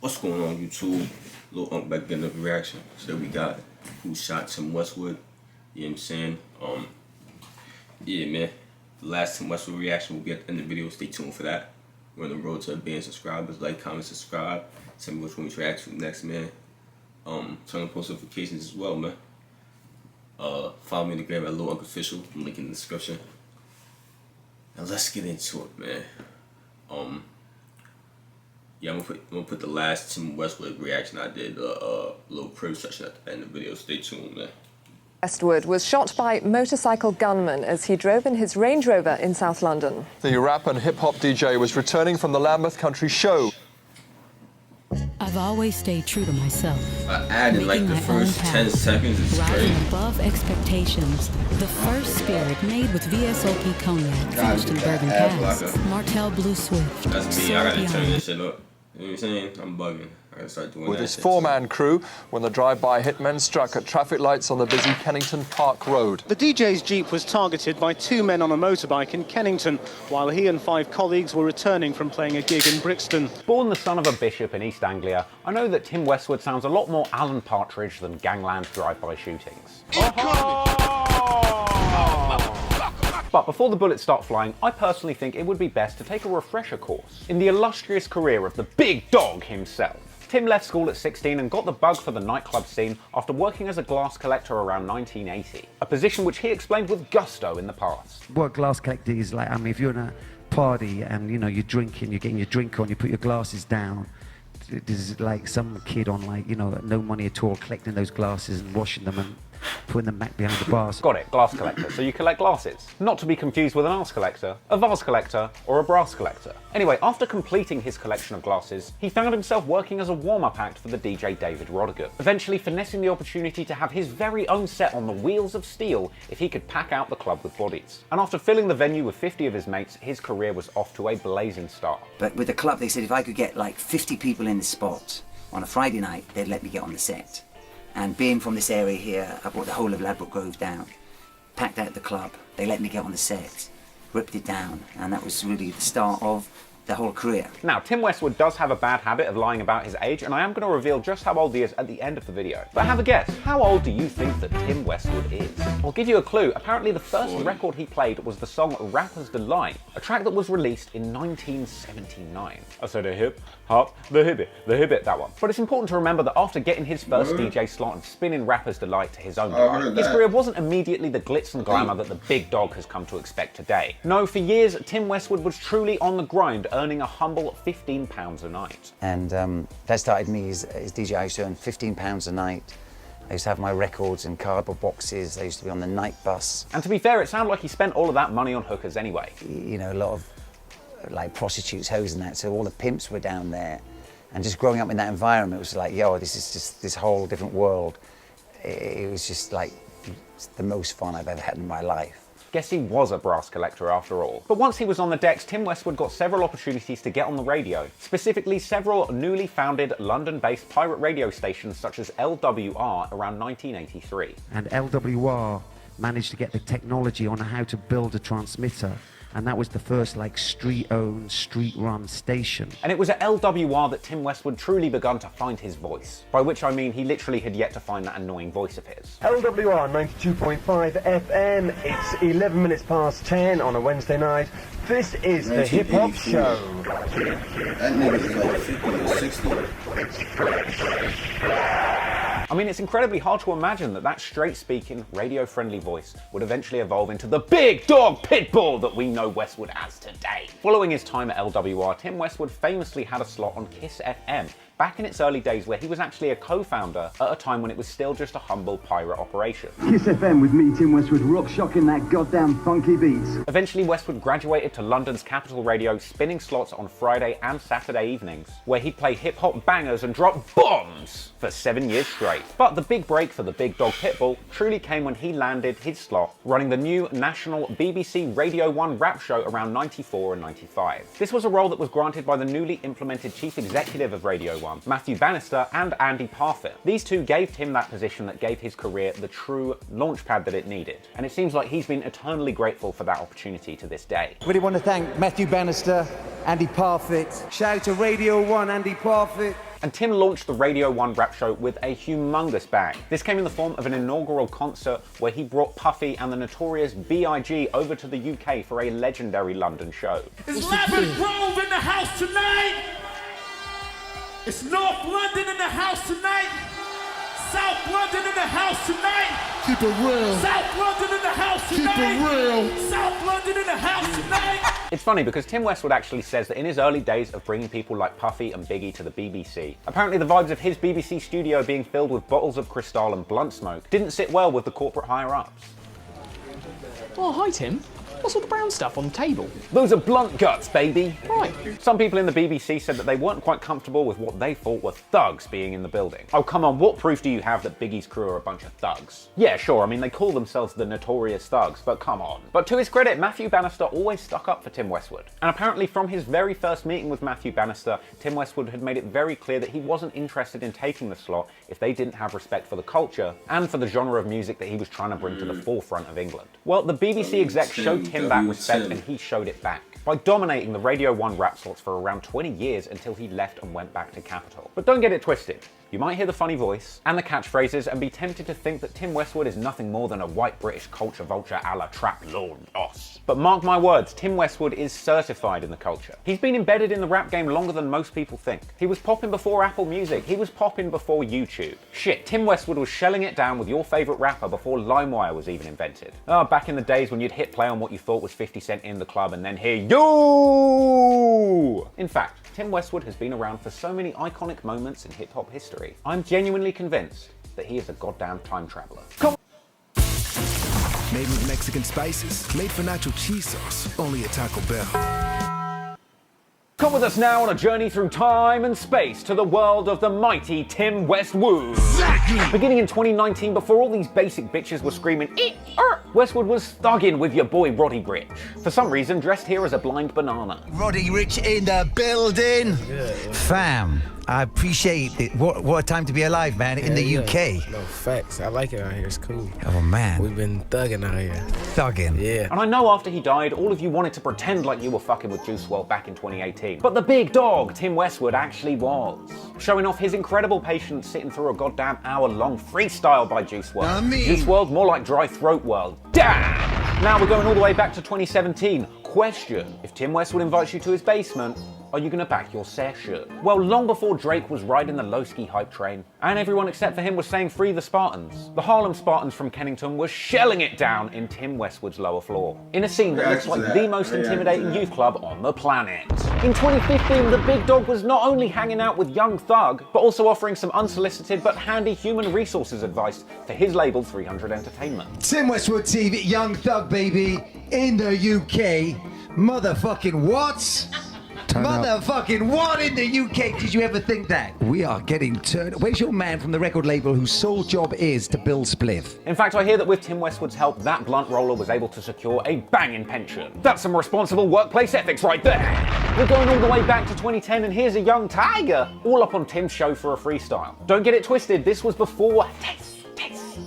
What's going on, YouTube? Lil Unk back getting another reaction. Today we got Who Shot Tim Westwood. You know what I'm saying? Yeah, man. The last Tim Westwood reaction will be at the end of the video. Stay tuned for that. We're on the road to a billion subscribers. Like, comment, subscribe. Tell me which one we should react to next, man. Turn on post notifications as well, man. Follow me on the gram at Lil Unk Official. Link in the description. Now let's get into it, man. Yeah, I'm gonna put the last Tim Westwood reaction I did, a little crib session at the end of the video. Stay tuned, man. Westwood was shot by motorcycle gunmen as he drove in his Range Rover in South London. The rap and hip-hop DJ was returning from the Lambeth Country show. I've always stayed true to myself. I added like the first 10 seconds. It's rising great. above expectations. The first spirit made with VSOP cognac, finished in bourbon casks. Martell Blue Swift. That's me. I gotta turn this shit up. You know what I'm saying? I'm bugging. I gotta start doing that. With his four-man crew, when the drive-by hitmen struck at traffic lights on the busy Kennington Park Road. The DJ's Jeep was targeted by two men on a motorbike in Kennington, while he and 5 colleagues were returning from playing a gig in Brixton. Born the son of a bishop in East Anglia, I know that Tim Westwood sounds a lot more Alan Partridge than gangland drive-by shootings. But before the bullets start flying, I personally think it would be best to take a refresher course in the illustrious career of the big dog himself. Tim left school at 16 and got the bug for the nightclub scene after working as a glass collector around 1980, a position which he explained with gusto in the past. What glass collecting is like, I mean, if you're in a party and, you know, you're drinking, you're getting your drink on, you put your glasses down, there's like some kid on, like, you know, no money at all collecting those glasses and washing them and putting them back behind the bars. Got it, glass collector. So you collect glasses. Not to be confused with an arse collector, a vase collector, or a brass collector. Anyway, after completing his collection of glasses, he found himself working as a warm-up act for the DJ David Rodigan, eventually finessing the opportunity to have his very own set on the wheels of steel if he could pack out the club with bodies. And after filling the venue with 50 of his mates, his career was off to a blazing start. But with the club, they said if I could get like 50 people in the spot on a Friday night, they'd let me get on the set. And being from this area here, I brought the whole of Ladbroke Grove down, packed out the club, they let me get on the set, ripped it down, and that was really the start of the whole career. Now, Tim Westwood does have a bad habit of lying about his age, and I am going to reveal just how old he is at the end of the video. But have a guess, how old do you think that Tim Westwood is? I'll give you a clue. Apparently the first record he played was the song Rapper's Delight, a track that was released in 1979. I said a hip, hop, the hibbit, that one. But it's important to remember that after getting his first DJ slot and spinning Rapper's Delight to his own delight, his career wasn't immediately the glitz and glamour that the big dog has come to expect today. No, for years, Tim Westwood was truly on the grind, earning a humble £15 a night. And that started me as DJ. I used to earn £15 a night. I used to have my records in cardboard boxes. I used to be on the night bus. And to be fair, it sounded like he spent all of that money on hookers anyway. You know, a lot of like prostitutes, hoes and that, so all the pimps were down there. And just growing up in that environment, it was like, yo, this is just this whole different world. It was just like the most fun I've ever had in my life. Guess he was a brass collector after all. But once he was on the decks, Tim Westwood got several opportunities to get on the radio, specifically several newly founded London-based pirate radio stations such as LWR around 1983. And LWR managed to get the technology on how to build a transmitter, and that was the first like street-owned, street-run station. And it was at LWR that Tim Westwood truly begun to find his voice, by which I mean he literally had yet to find that annoying voice of his. LWR 92.5 FM, it's 11 minutes past 10 on a Wednesday night. This is the Hip Hop Show. That nigga's like 50 or 60. I mean, it's incredibly hard to imagine that that straight-speaking, radio-friendly voice would eventually evolve into the big dog pitbull that we know Westwood as today. Following his time at LWR, Tim Westwood famously had a slot on Kiss FM, back in its early days where he was actually a co-founder at a time when it was still just a humble pirate operation. Kiss FM with me, Tim Westwood, rock shocking that goddamn funky beats. Eventually, Westwood graduated to London's Capital Radio, spinning slots on Friday and Saturday evenings, where he'd play hip-hop bangers and drop bombs for 7 years straight. But the big break for the big dog pitbull truly came when he landed his slot running the new national BBC Radio 1 rap show around 94 and 95. This was a role that was granted by the newly implemented chief executive of Radio 1, Matthew Bannister and Andy Parfit. These two gave him that position that gave his career the true launchpad that it needed. And it seems like he's been eternally grateful for that opportunity to this day. Really want to thank Matthew Bannister, Andy Parfit. Shout out to Radio 1, Andy Parfit. and Tim launched the Radio 1 rap show with a humongous bang. This came in the form of an inaugural concert where he brought Puffy and the notorious B.I.G. over to the UK for a legendary London show. It's Lavin Grove in the house tonight. It's North London in the house tonight. South London in the house tonight. Keep it real. South London in the house tonight. Keep it real. South London in the house tonight. It's funny because Tim Westwood actually says that in his early days of bringing people like Puffy and Biggie to the BBC, apparently the vibes of his BBC studio being filled with bottles of Cristal and blunt smoke didn't sit well with the corporate higher-ups. Oh, hi Tim. What's all the brown stuff on the table? Those are blunt guts, baby. Right. Some people in the BBC said that they weren't quite comfortable with what they thought were thugs being in the building. Oh, come on, what proof do you have that Biggie's crew are a bunch of thugs? Yeah, sure, I mean, they call themselves the Notorious Thugs, but come on. But to his credit, Matthew Bannister always stuck up for Tim Westwood. And apparently from his very first meeting with Matthew Bannister, Tim Westwood had made it very clear that he wasn't interested in taking the slot if they didn't have respect for the culture and for the genre of music that he was trying to bring to the forefront of England. Well, the BBC exec showed him that respect and he showed it back by dominating the Radio 1 rap slots for around 20 years until he left and went back to Capitol. But don't get it twisted. You might hear the funny voice and the catchphrases and be tempted to think that Tim Westwood is nothing more than a white British culture vulture a la Trap Lord Boss. But mark my words, Tim Westwood is certified in the culture. He's been embedded in the rap game longer than most people think. He was popping before Apple Music. He was popping before YouTube. Shit, Tim Westwood was shelling it down with your favourite rapper before LimeWire was even invented. Oh, back in the days when you'd hit play on what you thought was 50 Cent in the club and then hear you. In fact, Tim Westwood has been around for so many iconic moments in hip-hop history. I'm genuinely convinced that he is a goddamn time traveler. Made with Mexican spices, made for nacho cheese sauce, only at Taco Bell. Come with us now on a journey through time and space to the world of the mighty Tim Westwood. Exactly. Beginning in 2019, before all these basic bitches were screaming, Westwood was thugging with your boy Roddy Ricch. For some reason, dressed here as a blind banana. Roddy Ricch in the building. Fam, I appreciate it. What a time to be alive, man, in the UK. No, facts. I like it out here. It's cool. Oh, man. We've been thugging out here. Thugging? Yeah. And I know after he died, all of you wanted to pretend like you were fucking with Juice WRLD back in 2018. But the big dog, Tim Westwood, actually was. Showing off his incredible patience sitting through a goddamn hour-long freestyle by Juice WRLD. Juice WRLD, more like Dry Throat World. Damn! Now we're going all the way back to 2017. Question: if Tim Westwood invites you to his basement, are you gonna back your session? Well, long before Drake was riding the Lowski hype train, and everyone except for him was saying free the Spartans, the Harlem Spartans from Kennington were shelling it down in Tim Westwood's lower floor, in a scene that looks like the most intimidating youth club on the planet. In 2015, the big dog was not only hanging out with Young Thug, but also offering some unsolicited but handy human resources advice for his label 300 Entertainment. Tim Westwood TV, Young Thug, baby, in the UK. Motherfucking what? Motherfucking what in the UK? Did you ever think that? We are getting turned. Where's your man from the record label whose sole job is to bill spliff? In fact, I hear that with Tim Westwood's help, that blunt roller was able to secure a banging pension. That's some responsible workplace ethics right there. We're going all the way back to 2010, and here's a young tiger all up on Tim's show for a freestyle. Don't get it twisted, this was before Taste,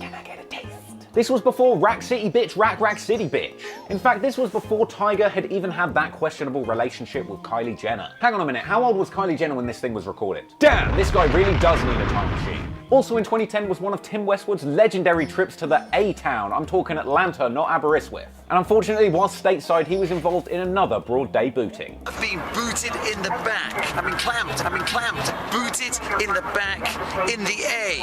can I get a taste? This was before Rack City Bitch, Rack City Bitch. In fact, this was before Tiger had even had that questionable relationship with Kylie Jenner. Hang on a minute, how old was Kylie Jenner when this thing was recorded? Damn, this guy really does need a time machine. Also in 2010 was one of Tim Westwood's legendary trips to the A-Town. I'm talking Atlanta, not Aberystwyth. And unfortunately, whilst stateside, he was involved in another broad day booting. I've been booted in the back. I've been clamped. Booted in the back, in the A.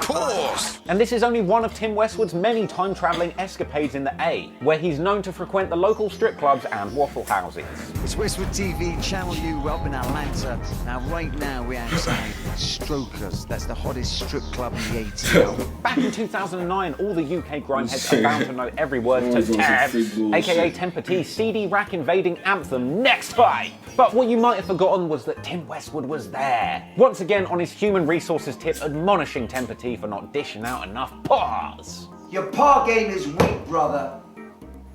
Pause. And this is only one of Tim Westwood's many time-travelling escapades in the A, where he's known to frequent the local strip clubs and waffle houses. It's Westwood TV, Channel U, we're up in Atlanta. Now, right now, we're outside Strokers. That's the hottest strip club in the ATL. Back in 2009, all the UK grindheads are bound to know every word to Tab, aka Temper T's CD rack invading anthem, Next Hype. But what you might have forgotten was that Tim Westwood was there. Once again on his human resources tip, admonishing Temper T for not dishing out enough pars. Your par game is weak, brother.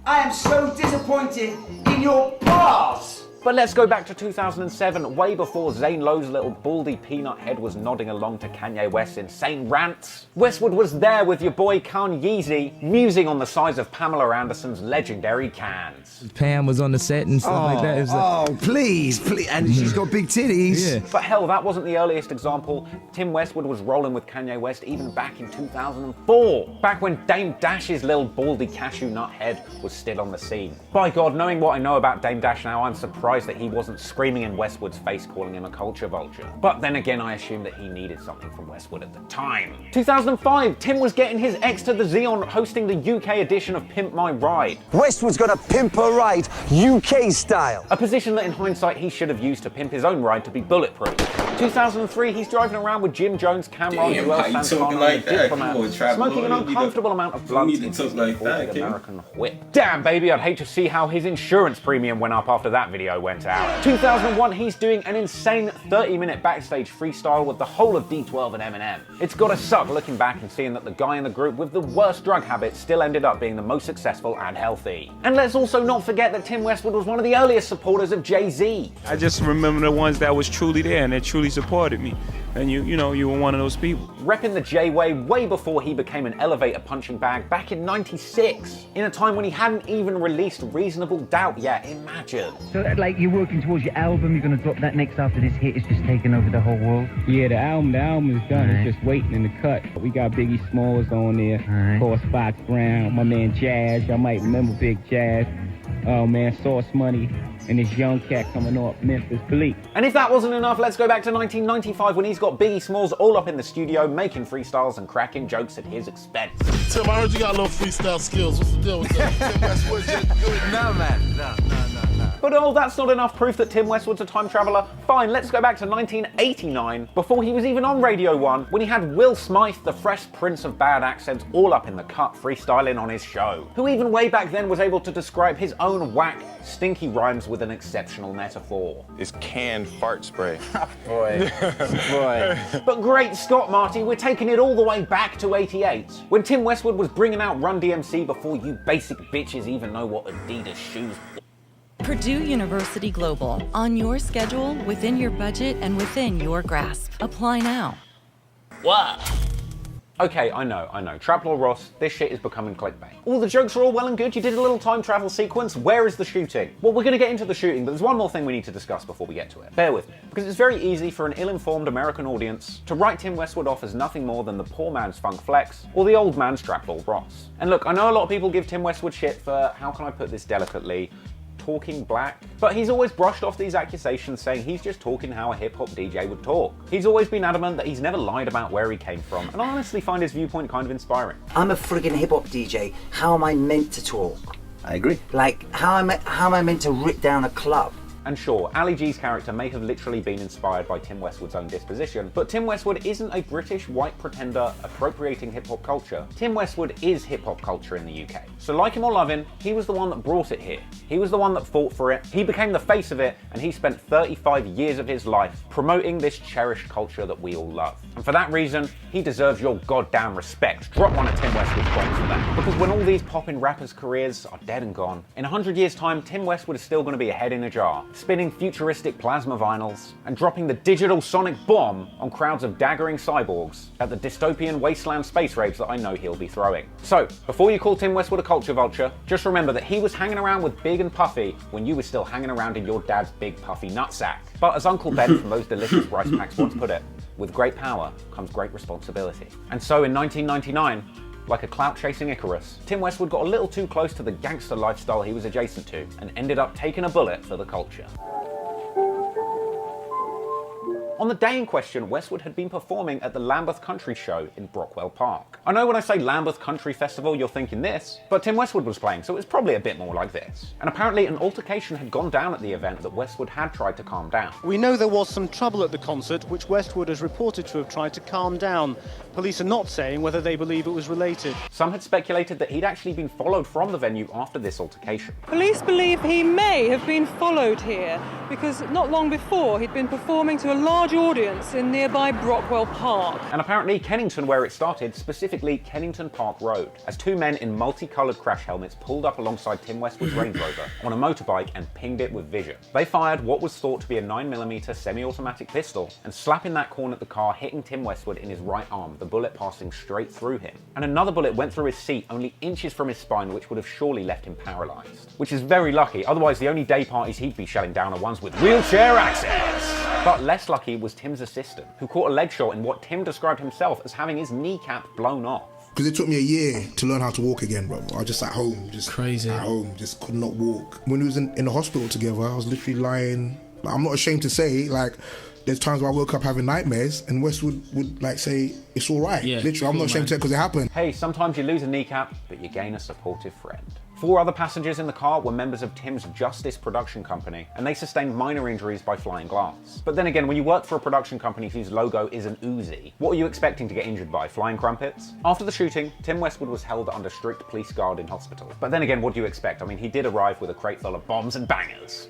I am so disappointed in your pars. But let's go back to 2007, way before Zane Lowe's little baldy peanut head was nodding along to Kanye West's insane rants. Westwood was there with your boy Kanye, musing on the size of Pamela Anderson's legendary cans. Pam was on the set and stuff like that. It was like, please, and she's got big titties. Yeah. But hell, that wasn't the earliest example. Tim Westwood was rolling with Kanye West even back in 2004, back when Dame Dash's little baldy cashew nut head was still on the scene. By God, knowing what I know about Dame Dash now, I'm surprised that he wasn't screaming in Westwood's face calling him a culture vulture. But then again, I assume that he needed something from Westwood at the time. 2005, Tim was getting his X to the Z on hosting the UK edition of Pimp My Ride. Westwood's got a pimp a ride, UK style. A position that in hindsight he should have used to pimp his own ride to be bulletproof. 2003, he's driving around with Jim Jones, Cameron, Joel Santana, like and Diplomat, smoking an uncomfortable amount of blunt in his American whip. Damn, baby, I'd hate to see how his insurance premium went up after that video went out. 2001, he's doing an insane 30-minute backstage freestyle with the whole of D12 and Eminem. It's gotta suck looking back and seeing that the guy in the group with the worst drug habits still ended up being the most successful and healthy. And let's also not forget that Tim Westwood was one of the earliest supporters of Jay-Z. I just remember the ones that was truly there and that truly supported me. And you know, you were one of those people. Repping the J-Way before he became an elevator punching bag back in '96, in a time when he hadn't even released Reasonable Doubt yet, imagine. So like you're working towards your album, you're gonna drop that next after this hit, it's just taking over the whole world? Yeah, the album is done, it's just waiting in the cut. We got Biggie Smalls on there, of course Fox Brown, my man Jazz, y'all might remember Big Jazz. Oh man, Sauce Money, and this young cat coming off Memphis Bleak. And if that wasn't enough, let's go back to 1995 when he's got Biggie Smalls all up in the studio making freestyles and cracking jokes at his expense. Tim, I heard you got a little freestyle skills. What's the deal with that? Tim Westwood just good. No, man. No. But oh, that's not enough proof that Tim Westwood's a time traveller. Fine, let's go back to 1989, before he was even on Radio 1, when he had Will Smythe, the Fresh Prince of Bad Accents, all up in the cut freestyling on his show, who even way back then was able to describe his own whack, stinky rhymes with an exceptional metaphor. It's canned fart spray. Boy. But great Scott, Marty, we're taking it all the way back to '88, when Tim Westwood was bringing out Run DMC before you basic bitches even know what Adidas shoes. Purdue University Global. On your schedule, within your budget, and within your grasp. Apply now. Wow. Okay, I know. Traplaw Ross, this shit is becoming clickbait. All the jokes are all well and good, you did a little time travel sequence, where is the shooting? Well, we're gonna get into the shooting, but there's one more thing we need to discuss before we get to it. Bear with me, because it's very easy for an ill-informed American audience to write Tim Westwood off as nothing more than the poor man's Funk Flex, or the old man's Traplaw Ross. And look, I know a lot of people give Tim Westwood shit for, how can I put this delicately, talking black, but he's always brushed off these accusations saying he's just talking how a hip-hop DJ would talk. He's always been adamant that he's never lied about where he came from, and I honestly find his viewpoint kind of inspiring. I'm a friggin' hip-hop DJ. How am I meant to talk? I agree. Like, how am I meant to rip down a club? And sure, Ali G's character may have literally been inspired by Tim Westwood's own disposition, but Tim Westwood isn't a British white pretender appropriating hip-hop culture. Tim Westwood is hip-hop culture in the UK. So like him or love him, he was the one that brought it here. He was the one that fought for it, he became the face of it, and he spent 35 years of his life promoting this cherished culture that we all love. And for that reason, he deserves your goddamn respect. Drop one of Tim Westwood's bombs for that. Because when all these poppin' rappers' careers are dead and gone, in 100 years' time, Tim Westwood is still going to be a head in a jar, spinning futuristic plasma vinyls, and dropping the digital sonic bomb on crowds of daggering cyborgs at the dystopian wasteland space raves that I know he'll be throwing. So, before you call Tim Westwood a culture vulture, just remember that he was hanging around with Big and Puffy when you were still hanging around in your dad's big puffy nutsack. But as Uncle Ben from those delicious rice packs once put it, with great power comes great responsibility. And so in 1999, like a clout-chasing Icarus, Tim Westwood got a little too close to the gangster lifestyle he was adjacent to and ended up taking a bullet for the culture. On the day in question, Westwood had been performing at the Lambeth Country Show in Brockwell Park. I know when I say Lambeth Country Festival, you're thinking this, but Tim Westwood was playing, so it's probably a bit more like this. And apparently an altercation had gone down at the event that Westwood had tried to calm down. We know there was some trouble at the concert, which Westwood has reported to have tried to calm down. Police are not saying whether they believe it was related. Some had speculated that he'd actually been followed from the venue after this altercation. Police believe he may have been followed here, because not long before he'd been performing to a large large audience in nearby Brockwell Park. And apparently Kennington, where it started, specifically Kennington Park Road, as two men in multicoloured crash helmets pulled up alongside Tim Westwood's Range Rover on a motorbike and pinged it with vision. They fired what was thought to be a 9mm semi-automatic pistol and slapping that corner at the car, hitting Tim Westwood in his right arm, the bullet passing straight through him. And another bullet went through his seat only inches from his spine, which would have surely left him paralysed. Which is very lucky, otherwise the only day parties he'd be shelling down are ones with wheelchair access. But less lucky was Tim's assistant, who caught a leg shot in what Tim described himself as having his kneecap blown off. Because it took me a year to learn how to walk again, bro. I was just at home, just crazy. At home, just could not walk. When we was in the hospital together, I was literally lying. Like, I'm not ashamed to say, like, there's times where I woke up having nightmares, and Westwood would like say, "It's all right." Yeah, literally, I'm not ashamed to say it because it happened. Hey, sometimes you lose a kneecap, but you gain a supportive friend. 4 other passengers in the car were members of Tim's Justice production company, and they sustained minor injuries by flying glass. But then again, when you work for a production company whose logo is an Uzi, what are you expecting to get injured by? Flying crumpets? After the shooting, Tim Westwood was held under strict police guard in hospital. But then again, what do you expect? I mean, he did arrive with a crate full of bombs and bangers.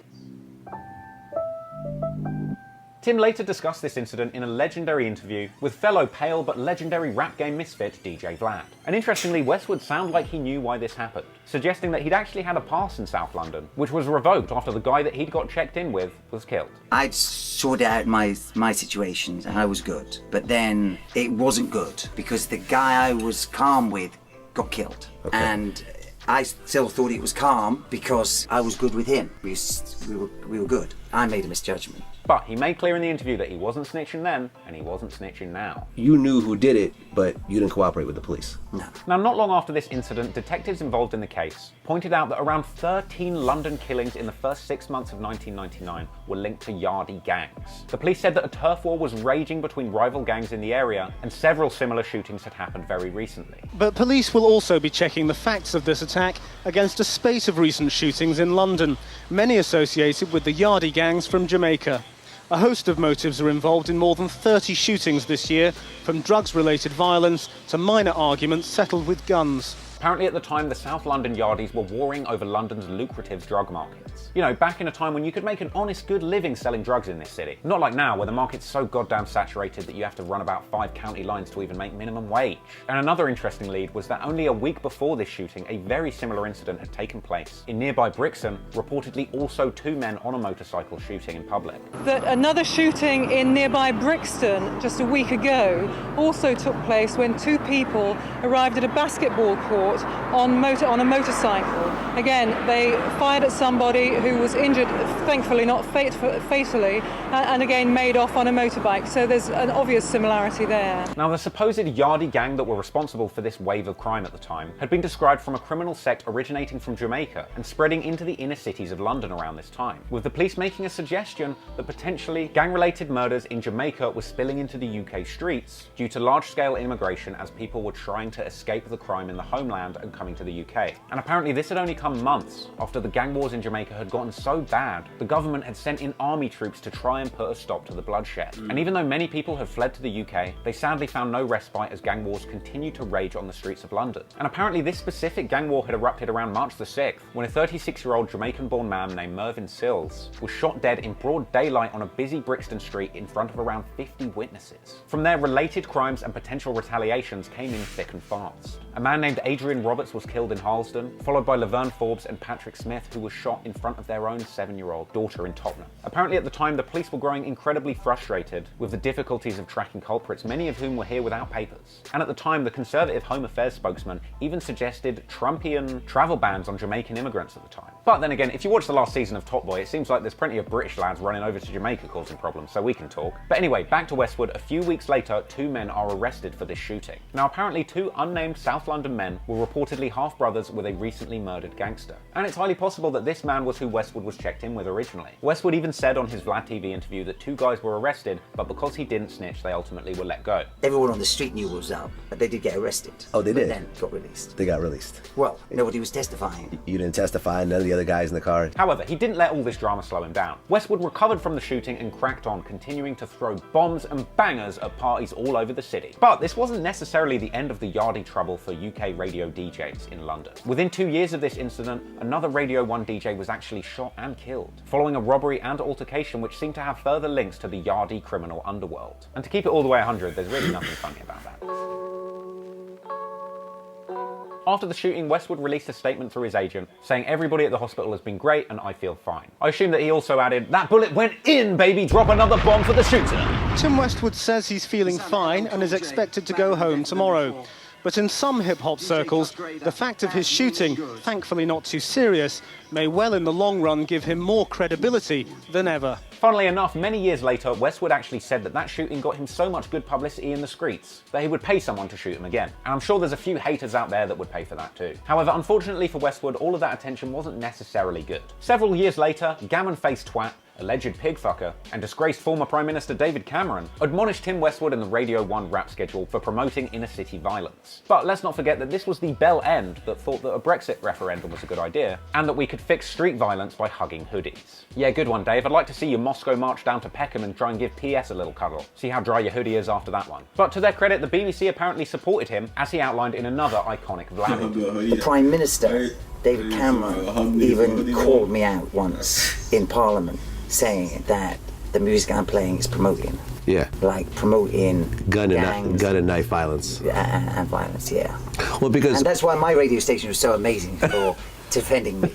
Tim later discussed this incident in a legendary interview with fellow pale but legendary rap game misfit DJ Vlad. And interestingly, Westwood sounded like he knew why this happened, suggesting that he'd actually had a pass in South London, which was revoked after the guy that he'd got checked in with was killed. I'd sorted out my situations and I was good, but then it wasn't good because the guy I was calm with got killed. Okay. And I still thought it was calm because I was good with him. We were good. I made a misjudgment. But he made clear in the interview that he wasn't snitching then, and he wasn't snitching now. You knew who did it, but you didn't cooperate with the police. No. Now, not long after this incident, detectives involved in the case pointed out that around 13 London killings in the first 6 months of 1999 were linked to Yardie gangs. The police said that a turf war was raging between rival gangs in the area, and several similar shootings had happened very recently. But police will also be checking the facts of this attack against a spate of recent shootings in London, many associated with the Yardie gangs from Jamaica. A host of motives are involved in more than 30 shootings this year, from drugs-related violence to minor arguments settled with guns. Apparently at the time, the South London Yardies were warring over London's lucrative drug markets. You know, back in a time when you could make an honest, good living selling drugs in this city. Not like now, where the market's so goddamn saturated that you have to run about 5 county lines to even make minimum wage. And another interesting lead was that only a week before this shooting, a very similar incident had taken place in nearby Brixton, reportedly also 2 men on a motorcycle shooting in public. That another shooting in nearby Brixton just a week ago also took place when 2 people arrived at a basketball court on a motorcycle. Again, they fired at somebody who was injured, thankfully not fatally, and again made off on a motorbike. So there's an obvious similarity there. Now, the supposed Yardie gang that were responsible for this wave of crime at the time had been described from a criminal sect originating from Jamaica and spreading into the inner cities of London around this time, with the police making a suggestion that potentially gang-related murders in Jamaica were spilling into the UK streets due to large-scale immigration as people were trying to escape the crime in the homeland and coming to the UK. And apparently this had only come months after the gang wars in Jamaica had gotten so bad, the government had sent in army troops to try and put a stop to the bloodshed. And even though many people had fled to the UK, they sadly found no respite as gang wars continued to rage on the streets of London. And apparently this specific gang war had erupted around March the 6th, when a 36-year-old Jamaican-born man named Mervyn Sills was shot dead in broad daylight on a busy Brixton street in front of around 50 witnesses. From there, related crimes and potential retaliations came in thick and fast. A man named Adrian Roberts was killed in Harlesden, followed by Laverne Forbes and Patrick Smith, who was shot in front of their own 7-year-old daughter in Tottenham. Apparently at the time, the police were growing incredibly frustrated with the difficulties of tracking culprits, many of whom were here without papers. And at the time, the Conservative Home Affairs spokesman even suggested Trumpian travel bans on Jamaican immigrants at the time. But then again, if you watch the last season of Top Boy, it seems like there's plenty of British lads running over to Jamaica causing problems, so we can talk. But anyway, back to Westwood. A few weeks later, 2 men are arrested for this shooting. Now apparently 2 unnamed South London men were reportedly half-brothers with a recently murdered gangster. And it's highly possible that this man was who Westwood was checked in with originally. Westwood even said on his Vlad TV interview that 2 guys were arrested, but because he didn't snitch, they ultimately were let go. Everyone on the street knew what was up, but they did get arrested. Oh, they did? But then got released. They got released. Well, nobody was testifying. You didn't testify, and none of the other guys in the car. However, he didn't let all this drama slow him down. Westwood recovered from the shooting and cracked on, continuing to throw bombs and bangers at parties all over the city. But this wasn't necessarily the end of the yardie trouble for UK radio DJs in London. Within 2 years of this incident, another Radio 1 DJ was actually shot and killed, following a robbery and altercation which seemed to have further links to the yardie criminal underworld. And to keep it all the way 100, there's really nothing funny about that. After the shooting, Westwood released a statement through his agent saying everybody at the hospital has been great and I feel fine. I assume that he also added, "That bullet went in, baby, drop another bomb for the shooter." Tim Westwood says he's feeling fine and is expected to go home tomorrow. But in some hip-hop circles, the fact of his shooting, thankfully not too serious, may well in the long run give him more credibility than ever. Funnily enough, many years later, Westwood actually said that that shooting got him so much good publicity in the streets that he would pay someone to shoot him again. And I'm sure there's a few haters out there that would pay for that too. However, unfortunately for Westwood, all of that attention wasn't necessarily good. Several years later, gammon-faced twat, alleged pig fucker, and disgraced former Prime Minister David Cameron admonished Tim Westwood in the Radio 1 rap schedule for promoting inner-city violence. But let's not forget that this was the bell end that thought that a Brexit referendum was a good idea, and that we could fix street violence by hugging hoodies. Yeah, good one, Dave. I'd like to see your Moscow march down to Peckham and try and give PS a little cuddle. See how dry your hoodie is after that one. But to their credit, the BBC apparently supported him, as he outlined in another iconic vlog. The Prime Minister, David Cameron, even called me out once in Parliament, saying that the music I'm playing is promoting. Yeah. Like promoting gun gangs and knife violence. And violence, yeah. Well, because... And that's why my radio station was so amazing for defending me.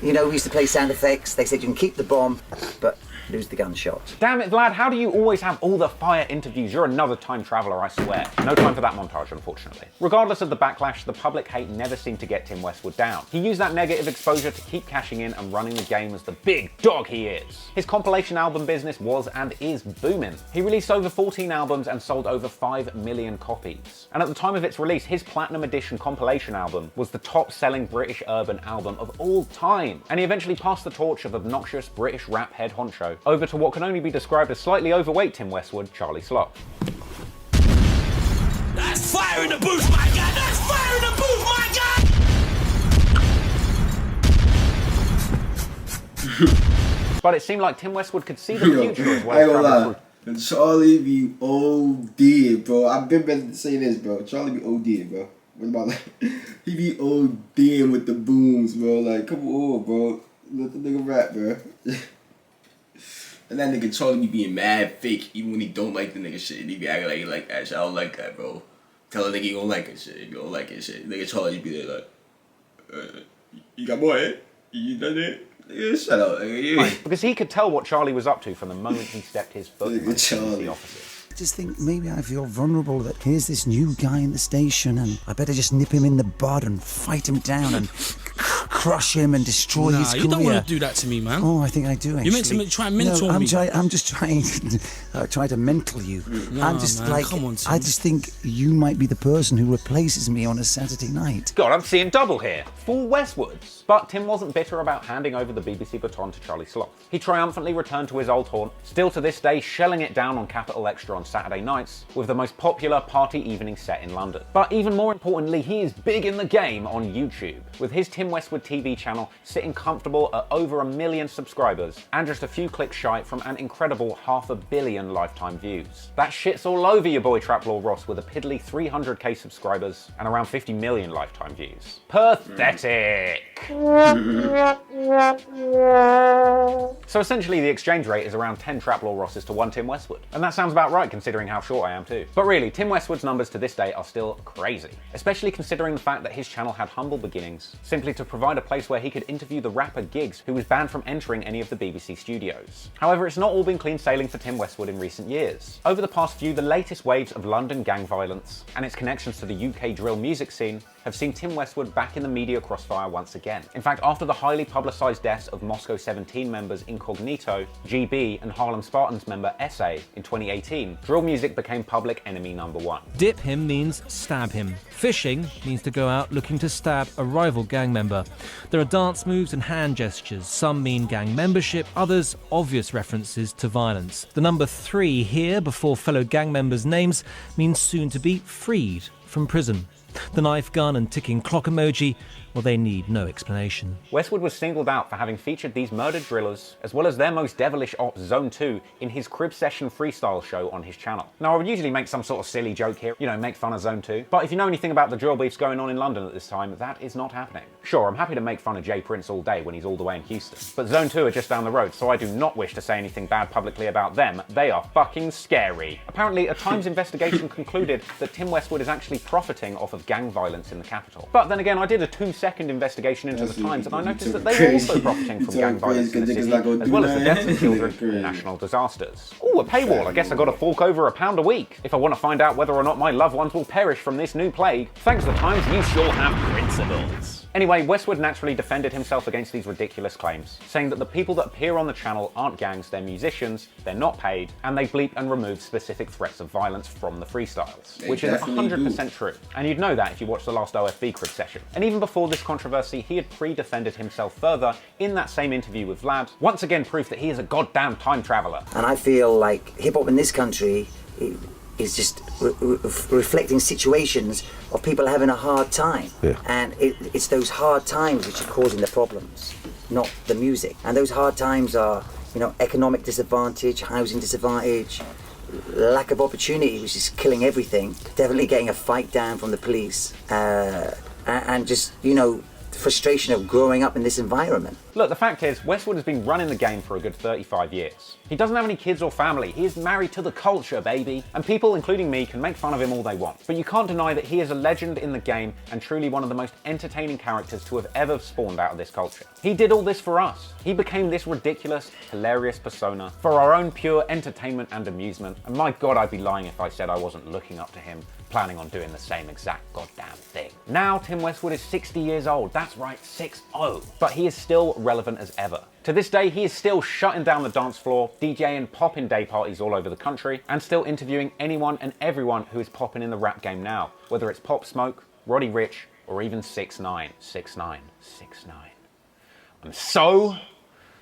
You know, we used to play sound effects. They said you can keep the bomb, but lose the gunshot. Damn it, Vlad, how do you always have all the fire interviews? You're another time traveller, I swear. No time for that montage, unfortunately. Regardless of the backlash, the public hate never seemed to get Tim Westwood down. He used that negative exposure to keep cashing in and running the game as the big dog he is. His compilation album business was and is booming. He released over 14 albums and sold over 5 million copies. And at the time of its release, his Platinum Edition compilation album was the top-selling British urban album of all time. And he eventually passed the torch of obnoxious British rap head honcho over to what can only be described as slightly overweight Tim Westwood, Charlie Sloth. That's fire in the booth, my God! That's fire in the booth, my God! But it seemed like Tim Westwood could see the future as well. Charlie be OD, bro. I've been better to say this, bro. Charlie be OD, bro. What about like he be ODing with the booms, bro? Like, come on, bro. Let the nigga rap, bro. And that nigga Charlie be being mad fake, even when he don't like the nigga shit. He be acting like he like that shit. I don't like that, bro. Tell a nigga you don't like it shit. If you don't like it shit. Nigga Charlie be there like, you got more, eh? You done it? Nigga, shut up, nigga. Right, because he could tell what Charlie was up to from the moment he stepped his foot in the offices. I just think maybe I feel vulnerable that here's this new guy in the station and I better just nip him in the bud and fight him down and crush him and destroy his career. You don't want to do that to me, man. Oh, I think I do, actually. You're meant to try and mentor me. I'm just trying try to mental you. Nah, I'm just man, like, come on, Tim. I just think you might be the person who replaces me on a Saturday night. God, I'm seeing double here. Full Westwoods. But Tim wasn't bitter about handing over the BBC baton to Charlie Sloth. He triumphantly returned to his old haunt, still to this day shelling it down on Capital Extra on Saturday nights, with the most popular party evening set in London. But even more importantly, he is big in the game on YouTube, with his Tim Westwood TV channel sitting comfortable at over 1 million subscribers and just a few clicks shy from an incredible 500 million lifetime views. That shit's all over your boy Traplaw Ross with a piddly 300k subscribers and around 50 million lifetime views. Pathetic! So essentially the exchange rate is around 10 Traplaw Rosses to 1 Tim Westwood. And that sounds about right considering how short I am too. But really, Tim Westwood's numbers to this day are still crazy, especially considering the fact that his channel had humble beginnings, simply to provide a place where he could interview the rapper Giggs, who was banned from entering any of the BBC studios. However, it's not all been clean sailing for Tim Westwood in recent years. Over the past few, the latest waves of London gang violence and its connections to the UK drill music scene have seen Tim Westwood back in the media crossfire once again. In fact, after the highly publicised deaths of Moscow 17 members Incognito, GB, and Harlem Spartans member SA in 2018, drill music became public enemy #1. Dip him means stab him. Fishing means to go out looking to stab a rival gang member. There are dance moves and hand gestures. Some mean gang membership, others obvious references to violence. The number 3 here before fellow gang members' names means soon to be freed from prison. The knife, gun and ticking clock emoji well, they need no explanation. Westwood was singled out for having featured these murdered drillers, as well as their most devilish op, Zone 2, in his Crib Session freestyle show on his channel. Now, I would usually make some sort of silly joke here, you know, make fun of Zone 2, but if you know anything about the drill beefs going on in London at this time, that is not happening. Sure, I'm happy to make fun of Jay Prince all day when he's all the way in Houston, but Zone 2 are just down the road, so I do not wish to say anything bad publicly about them. They are fucking scary. Apparently, a Times investigation concluded that Tim Westwood is actually profiting off of gang violence in the capital. But then again, I did a 2-second investigation into the Times, and I noticed that they were also profiting from gang violence in the city, as well as the deaths of children and national disasters. Ooh, a paywall. I guess I gotta fork over £1 a week if I want to find out whether or not my loved ones will perish from this new plague. Thanks to the Times, you sure have principles. Anyway, Westwood naturally defended himself against these ridiculous claims, saying that the people that appear on the channel aren't gangs, they're musicians, they're not paid, and they bleep and remove specific threats of violence from the freestyles, which is 100% true. And you'd know that if you watched the last OFB Crib Session. And even before this controversy, he had pre-defended himself further in that same interview with Vlad, once again proof that he is a goddamn time traveller. And I feel like hip-hop in this country is just reflecting situations of people having a hard time. Yeah. And it's those hard times which are causing the problems, not the music. And those hard times are, you know, economic disadvantage, housing disadvantage, lack of opportunity, which is killing everything, definitely getting a fight down from the police, and just, you know, the frustration of growing up in this environment. Look, the fact is, Westwood has been running the game for a good 35 years. He doesn't have any kids or family. He is married to the culture, baby. And people, including me, can make fun of him all they want. But you can't deny that he is a legend in the game and truly one of the most entertaining characters to have ever spawned out of this culture. He did all this for us. He became this ridiculous, hilarious persona for our own pure entertainment and amusement. And my God, I'd be lying if I said I wasn't looking up to him, planning on doing the same exact goddamn thing. Now, Tim Westwood is 60 years old. That's right, 6-0. But he is still relevant as ever. To this day, he is still shutting down the dance floor, DJing poppin' day parties all over the country, and still interviewing anyone and everyone who is popping in the rap game now, whether it's Pop Smoke, Roddy Ricch, or even 6ix9ine. 6ix9ine. 6ix9ine. I'm so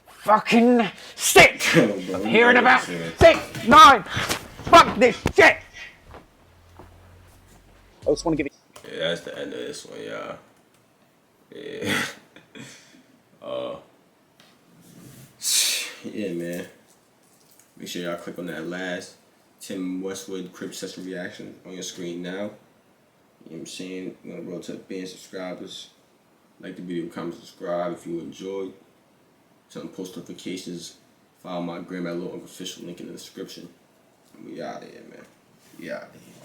fucking sick of hearing about 6ix9ine. Fuck this shit. I just want to give it. Yeah, that's the end of this one, y'all. Yeah. Yeah, man. Make sure y'all click on that last Tim Westwood Crib Session reaction on your screen now. You know what I'm saying? We're gonna roll to 1,000,000 subscribers. Like the video, comment, subscribe if you enjoyed. Turn on post notifications. Follow my gram at Lil Unc Official, link in the description. And we out of here, man. We out of here.